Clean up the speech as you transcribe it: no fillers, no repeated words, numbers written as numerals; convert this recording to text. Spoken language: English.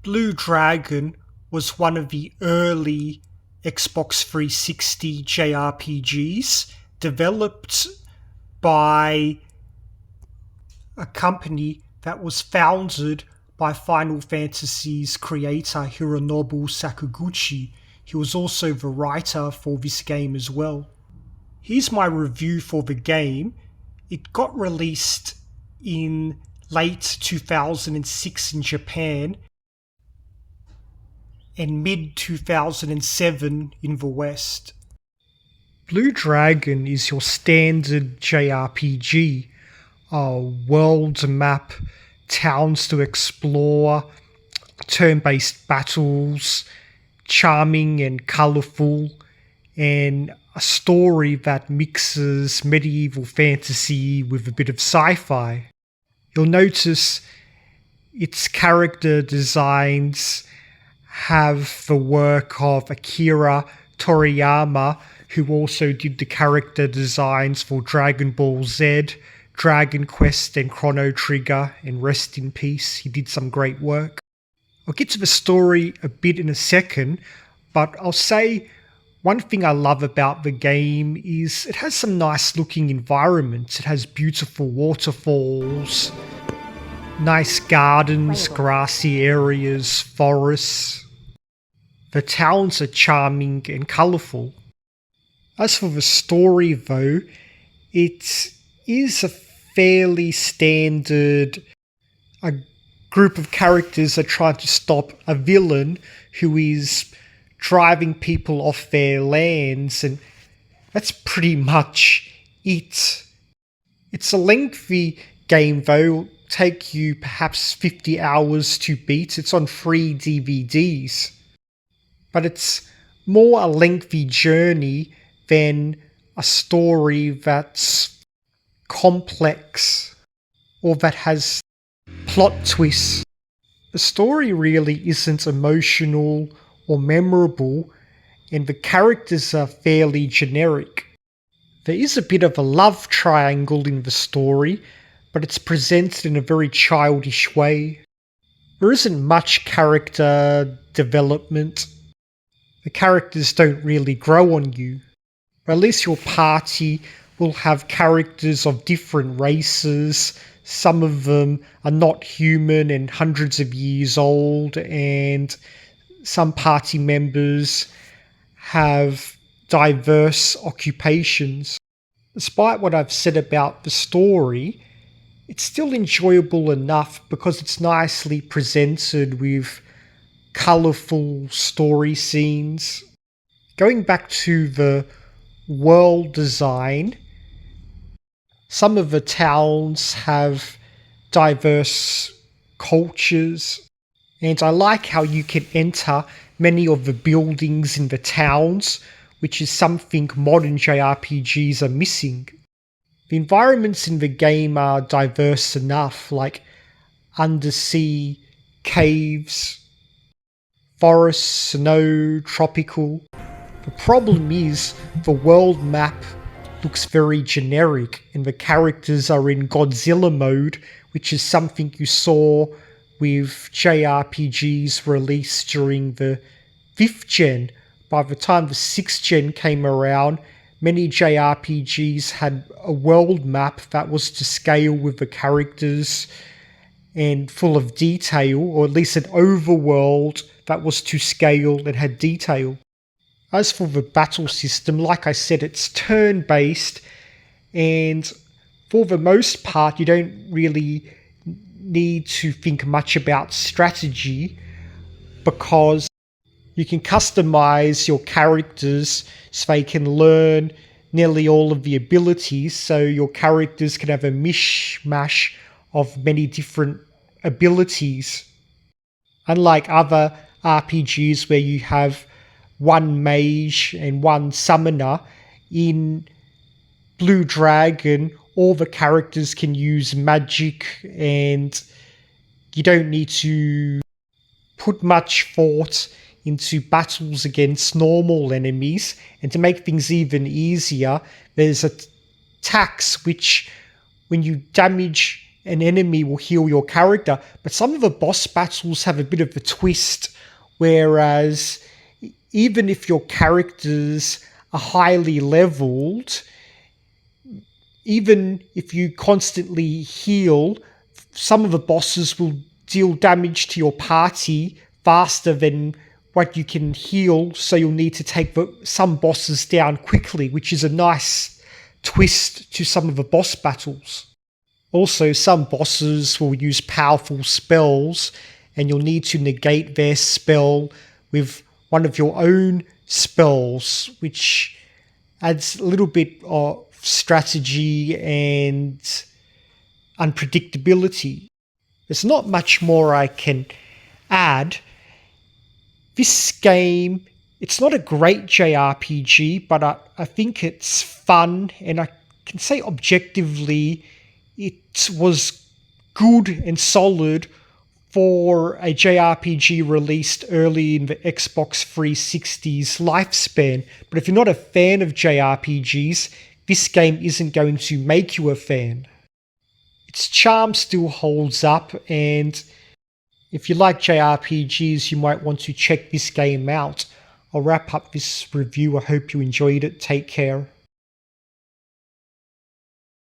Blue Dragon was one of the early Xbox 360 JRPGs developed by a company that was founded by Final Fantasy's creator Hironobu Sakaguchi. He was also the writer for this game as well. Here's my review for the game. It got released in late 2006 in Japan and mid-2007 in the West. Blue Dragon is your standard JRPG. World map, towns to explore, turn-based battles, charming and colourful, and a story that mixes medieval fantasy with a bit of sci-fi. You'll notice its character designs have the work of Akira Toriyama, who also did the character designs for Dragon Ball Z, Dragon Quest and Chrono Trigger, and rest in peace, he did some great work. I'll get to the story a bit in a second, but I'll say one thing I love about the game is it has some nice looking environments. It has beautiful waterfalls, nice gardens, grassy areas, forests. The towns are charming and colourful. As for the story though, it is a fairly standard. A group of characters are trying to stop a villain who is driving people off their lands, and that's pretty much it. It's a lengthy game though. It'll take you perhaps 50 hours to beat. It's on 3 DVDs. But it's more a lengthy journey than a story that's complex or that has plot twists. The story really isn't emotional or memorable, and the characters are fairly generic. There is a bit of a love triangle in the story, but it's presented in a very childish way. There isn't much character development. The characters don't really grow on you. Or at least your party will have characters of different races. Some of them are not human and hundreds of years old, and some party members have diverse occupations. Despite what I've said about the story, it's still enjoyable enough because it's nicely presented with colourful story scenes. Going back to the world design, some of the towns have diverse cultures, and I like how you can enter many of the buildings in the towns, which is something modern JRPGs are missing. The environments in the game are diverse enough, like undersea caves, forests, snow, tropical. The problem is the world map looks very generic and the characters are in Godzilla mode, which is something you saw with JRPGs released during the 5th gen. By the time the 6th gen came around, many JRPGs had a world map that was to scale with the characters and full of detail, or at least an overworld that was to scale and had detail. As for the battle system, like I said, it's turn-based, and for the most part you don't really need to think much about strategy because you can customize your characters so they can learn nearly all of the abilities, so your characters can have a mishmash of many different abilities. Unlike other RPGs where you have one mage and one summoner, in Blue Dragon all the characters can use magic and you don't need to put much thought into battles against normal enemies. And to make things even easier, there's a tax which, when you damage an enemy will heal your character, but some of the boss battles have a bit of a twist, whereas even if your characters are highly leveled, even if you constantly heal, some of the bosses will deal damage to your party faster than what you can heal, so you'll need to take some bosses down quickly, which is a nice twist to some of the boss battles. Also, some bosses will use powerful spells, and you'll need to negate their spell with one of your own spells, which adds a little bit of strategy and unpredictability. There's not much more I can add. This game, it's not a great JRPG, but I think it's fun, and I can say objectively it was good and solid for a JRPG released early in the Xbox 360's lifespan. But if you're not a fan of JRPGs, this game isn't going to make you a fan. Its charm still holds up, and if you like JRPGs, you might want to check this game out. I'll wrap up this review. I hope you enjoyed it. Take care.